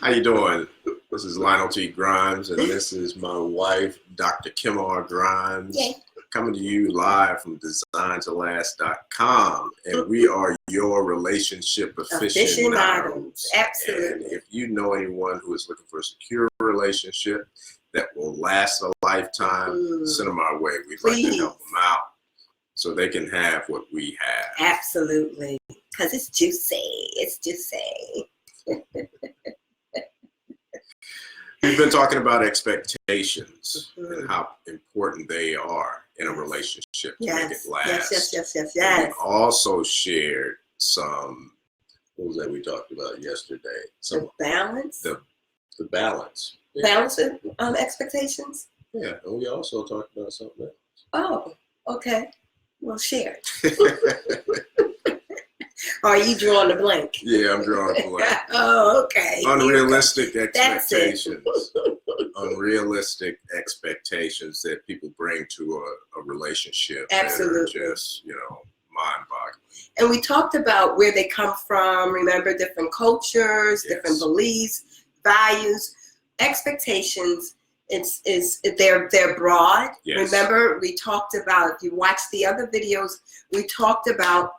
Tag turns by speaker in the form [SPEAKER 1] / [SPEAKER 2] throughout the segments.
[SPEAKER 1] How you doing? This is Lionel T. Grimes, and this is my wife, Dr. Kim R. Grimes, coming to you live from DesignToLast.com. And we are your relationship aficionados.
[SPEAKER 2] Absolutely.
[SPEAKER 1] And if you know anyone who is looking for a secure relationship that will last a lifetime, send them our way. We'd like to help them out so they can have what we have.
[SPEAKER 2] Absolutely. Because it's juicy. It's juicy.
[SPEAKER 1] We've been talking about expectations and how important they are in a relationship to make it last.
[SPEAKER 2] Yes.
[SPEAKER 1] And we also shared some, what was that we talked about yesterday?
[SPEAKER 2] The balance?
[SPEAKER 1] The balance.
[SPEAKER 2] Yeah. Balance with expectations?
[SPEAKER 1] Yeah, and we also talked about something else.
[SPEAKER 2] Oh, okay. Well, share it. Or are you drawing the blank?
[SPEAKER 1] Yeah, I'm drawing a blank.
[SPEAKER 2] Oh, okay.
[SPEAKER 1] Unrealistic expectations. Unrealistic expectations that people bring to a relationship.
[SPEAKER 2] Absolutely.
[SPEAKER 1] That are just, mind-boggling.
[SPEAKER 2] And we talked about where they come from. Remember, different cultures, different beliefs, values, expectations. They're broad.
[SPEAKER 1] Yes.
[SPEAKER 2] Remember, we talked about, if you watch the other videos, we talked about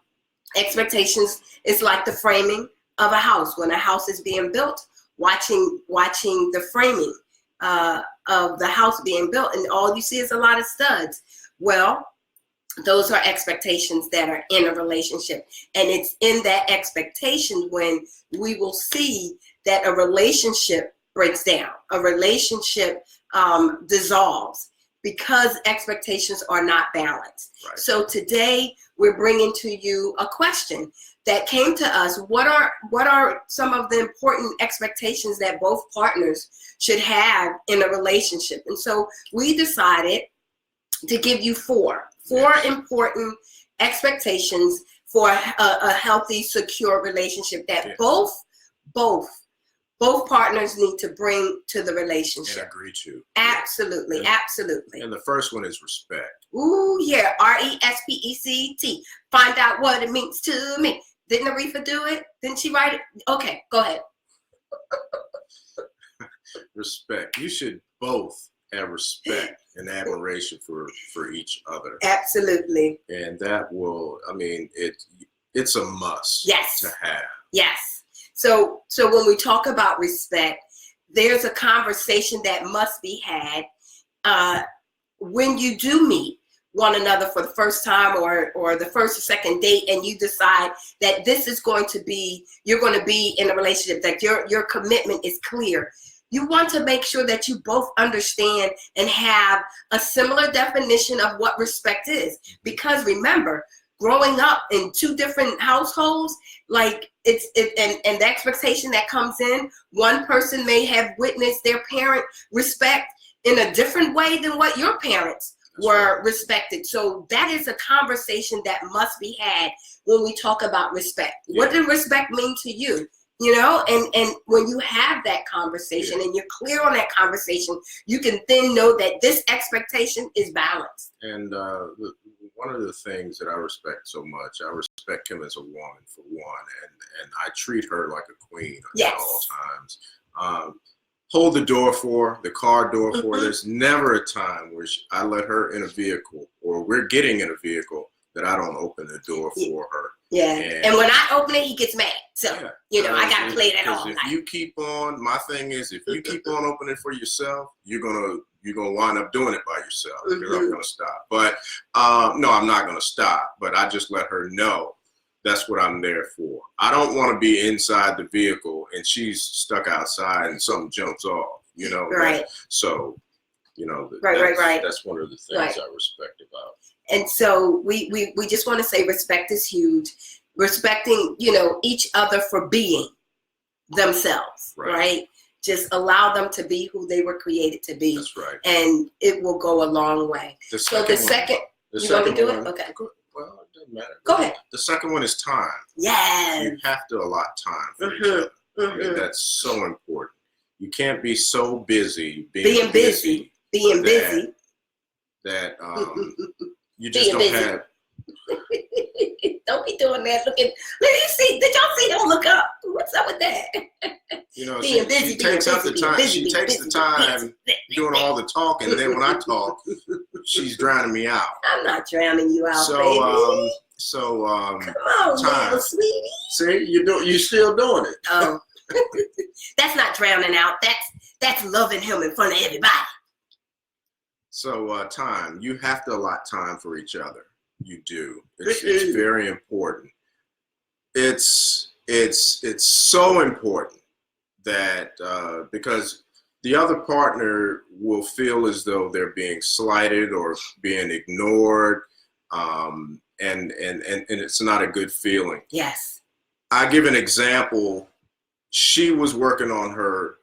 [SPEAKER 2] expectations is like the framing of a house. When a house is being built, watching the framing of the house being built, and all you see is a lot of studs. Well, those are expectations that are in a relationship, and it's in that expectation when we will see that a relationship breaks down, a relationship dissolves, because expectations are not balanced.
[SPEAKER 1] Right. So
[SPEAKER 2] today we're bringing to you a question that came to us. What are some of the important expectations that both partners should have in a relationship? And so we decided to give you four important expectations for a healthy, secure relationship that both partners need to bring to the relationship.
[SPEAKER 1] And agree to.
[SPEAKER 2] Absolutely.
[SPEAKER 1] And the first one is respect.
[SPEAKER 2] Ooh, yeah. RESPECT. Find out what it means to me. Didn't Aretha do it? Didn't she write it? Okay, go ahead.
[SPEAKER 1] Respect. You should both have respect and admiration for each other.
[SPEAKER 2] Absolutely.
[SPEAKER 1] And that will, it's a must to have.
[SPEAKER 2] Yes. So when we talk about respect, there's a conversation that must be had when you do meet one another for the first time or the first or second date, and you decide that this is you're going to be in a relationship, that your commitment is clear. You want to make sure that you both understand and have a similar definition of what respect is. Because remember, growing up in two different households, and the expectation that comes in, one person may have witnessed their parent respect in a different way than what your parents were respected. So that is a conversation that must be had when we talk about respect. Yeah. What does respect mean to you? And when you have that conversation and you're clear on that conversation, you can then know that this expectation is balanced.
[SPEAKER 1] And one of the things that I respect so much, I respect Kim as a woman, for one, and I treat her like a queen at all times. Hold the door for her, the car door for her. There's never a time where I let her in a vehicle, or we're getting in a vehicle, that I don't open the door for her.
[SPEAKER 2] Yeah, and when I open it, he gets mad. So, I got to play that all night.
[SPEAKER 1] If you keep on, my thing is, if you keep on opening for yourself, you're gonna wind up doing it by yourself. You're not gonna stop. But no, I'm not gonna stop. But I just let her know that's what I'm there for. I don't want to be inside the vehicle and she's stuck outside and something jumps off.
[SPEAKER 2] Right.
[SPEAKER 1] So,
[SPEAKER 2] right.
[SPEAKER 1] That's one of the things I respect about.
[SPEAKER 2] And so we just want to say respect is huge. Respecting, each other for being themselves, right? Just allow them to be who they were created to be.
[SPEAKER 1] That's right.
[SPEAKER 2] And it will go a long way.
[SPEAKER 1] You want me to do it? Okay. Well, it doesn't matter.
[SPEAKER 2] Go ahead.
[SPEAKER 1] The second one is time.
[SPEAKER 2] Yes.
[SPEAKER 1] You have to allot time for each other. That's so important. You can't be so busy being busy that you just don't have.
[SPEAKER 2] Don't be doing that. Let me see. Did y'all see? Don't look up. What's up with that?
[SPEAKER 1] You know,
[SPEAKER 2] being busy,
[SPEAKER 1] she takes up the time. She takes the time doing all the talking, and then when I talk, she's drowning me out.
[SPEAKER 2] I'm not drowning you out,
[SPEAKER 1] So,
[SPEAKER 2] baby. Come on,
[SPEAKER 1] time.
[SPEAKER 2] little sweetie.
[SPEAKER 3] See, you're still doing it.
[SPEAKER 2] Oh, that's not drowning out. That's loving him in front of everybody.
[SPEAKER 1] So, time. You have to allot time for each other. You do. It's very important. It's so important that because the other partner will feel as though they're being slighted or being ignored, and it's not a good feeling.
[SPEAKER 2] Yes.
[SPEAKER 1] I give an example. She was working on her,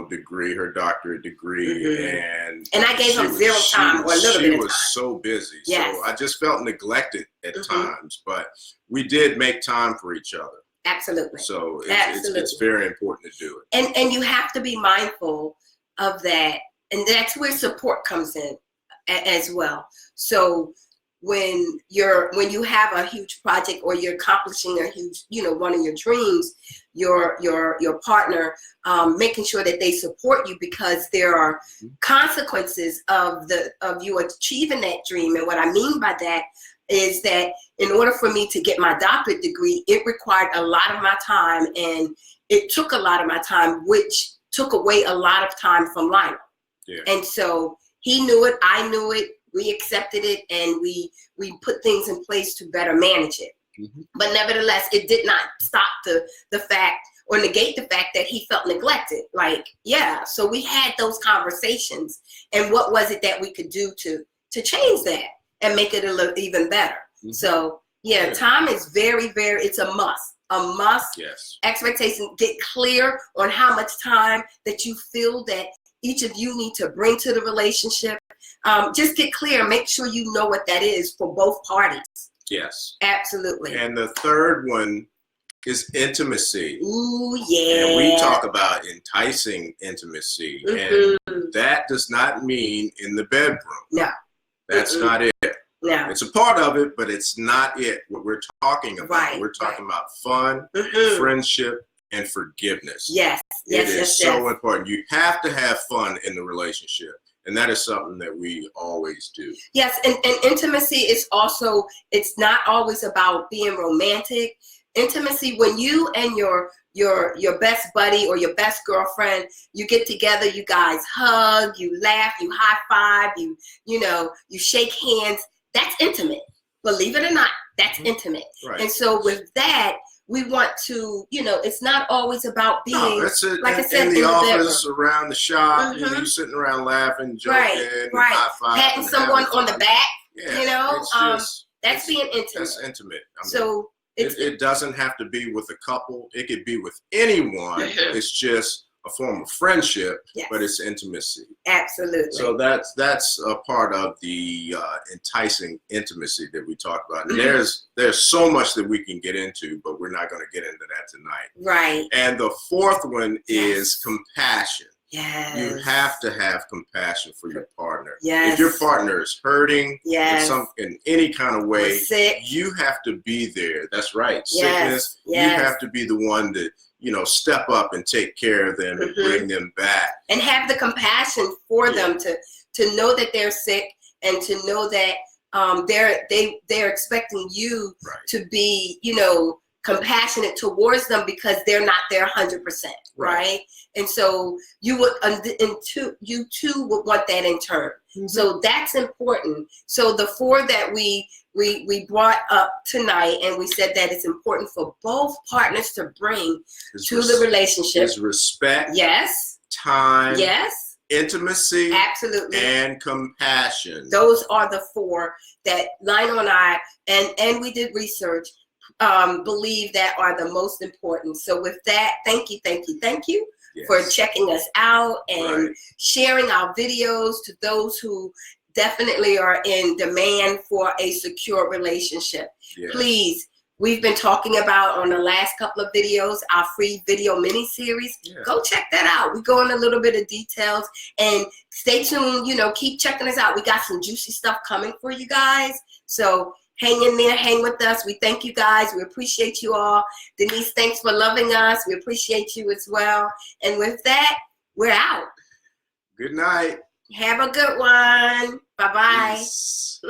[SPEAKER 1] degree, her doctorate degree, and
[SPEAKER 2] I gave her zero time or a little bit of time.
[SPEAKER 1] She was so busy,
[SPEAKER 2] yes.
[SPEAKER 1] So I just felt neglected at times. But we did make time for each other.
[SPEAKER 2] Absolutely.
[SPEAKER 1] So it's very important to do
[SPEAKER 2] it. And you have to be mindful of that, and that's where support comes in as well. So when you have a huge project or you're accomplishing a huge, one of your dreams, your partner, making sure that they support you, because there are consequences of you achieving that dream. And what I mean by that is that in order for me to get my doctorate degree, it required a lot of my time, and it took a lot of my time, which took away a lot of time from Lionel.
[SPEAKER 1] Yeah.
[SPEAKER 2] And so he knew it, I knew it, we accepted it, and we put things in place to better manage it. But nevertheless, it did not stop the fact or negate the fact that he felt neglected. So we had those conversations, and what was it that we could do to change that and make it a little even better. So time is very, very, it's a must. A must.
[SPEAKER 1] Yes.
[SPEAKER 2] Expectation, get clear on how much time that you feel that each of you need to bring to the relationship. Just get clear. Make sure you know what that is for both parties.
[SPEAKER 1] Yes.
[SPEAKER 2] Absolutely.
[SPEAKER 1] And the third one is intimacy.
[SPEAKER 2] Ooh, yeah.
[SPEAKER 1] And we talk about enticing intimacy. And that does not mean in the bedroom.
[SPEAKER 2] No.
[SPEAKER 1] That's not it.
[SPEAKER 2] No.
[SPEAKER 1] It's a part of it, but it's not it. What we're talking about.
[SPEAKER 2] Right,
[SPEAKER 1] we're talking about fun, friendship, and forgiveness.
[SPEAKER 2] Yes.
[SPEAKER 1] It is so important. You have to have fun in the relationship. And that is something that we always do.
[SPEAKER 2] Yes, and intimacy is also, it's not always about being romantic. Intimacy, when you and your best buddy or your best girlfriend, you get together, you guys hug, you laugh, you high five, you shake hands. That's intimate. Believe it or not, that's intimate.
[SPEAKER 1] Right.
[SPEAKER 2] And so with that, we want to, it's not always about being,
[SPEAKER 1] that's it.
[SPEAKER 2] like I said,
[SPEAKER 1] in the office, around the shop, you sitting around laughing, joking,
[SPEAKER 2] right.
[SPEAKER 1] high-fiving,
[SPEAKER 2] patting someone on the back,
[SPEAKER 1] Yeah,
[SPEAKER 2] that's being intimate.
[SPEAKER 1] That's intimate.
[SPEAKER 2] So
[SPEAKER 1] it doesn't have to be with a couple. It could be with anyone. It's just a form of friendship, but it's intimacy.
[SPEAKER 2] Absolutely.
[SPEAKER 1] So that's a part of the enticing intimacy that we talk about. And there's so much that we can get into, but we're not going to get into that tonight.
[SPEAKER 2] Right.
[SPEAKER 1] And the fourth one is compassion.
[SPEAKER 2] Yes.
[SPEAKER 1] You have to have compassion for your partner.
[SPEAKER 2] Yes.
[SPEAKER 1] If your partner is hurting in any kind of way,
[SPEAKER 2] sick,
[SPEAKER 1] you have to be there. That's right.
[SPEAKER 2] Yes.
[SPEAKER 1] Sickness, you have to be the one that, step up and take care of them and bring them back. And
[SPEAKER 2] have the compassion for them to know that they're sick and to know that they're expecting you to be, compassionate towards them because they're not there 100%, right? And so you too would want that in turn. So that's important. So the four that we brought up tonight, and we said that it's important for both partners to bring to the relationship
[SPEAKER 1] is respect.
[SPEAKER 2] Yes.
[SPEAKER 1] Time.
[SPEAKER 2] Yes.
[SPEAKER 1] Intimacy.
[SPEAKER 2] Absolutely.
[SPEAKER 1] And compassion.
[SPEAKER 2] Those are the four that Lionel and I, and we did research, believe that are the most important. So with that, thank you for checking us out and sharing our videos to those who definitely are in demand for a secure relationship. Please, we've been talking about on the last couple of videos, our free video mini series. Go check that out. We go in a little bit of details, and stay tuned, keep checking us out. We got some juicy stuff coming for you guys. So Hang in there, hang with us. We thank you guys. We appreciate you all. Denise, thanks for loving us. We appreciate you as well. And with that, we're out.
[SPEAKER 1] Good night.
[SPEAKER 2] Have a good one. Bye-bye.
[SPEAKER 1] Peace.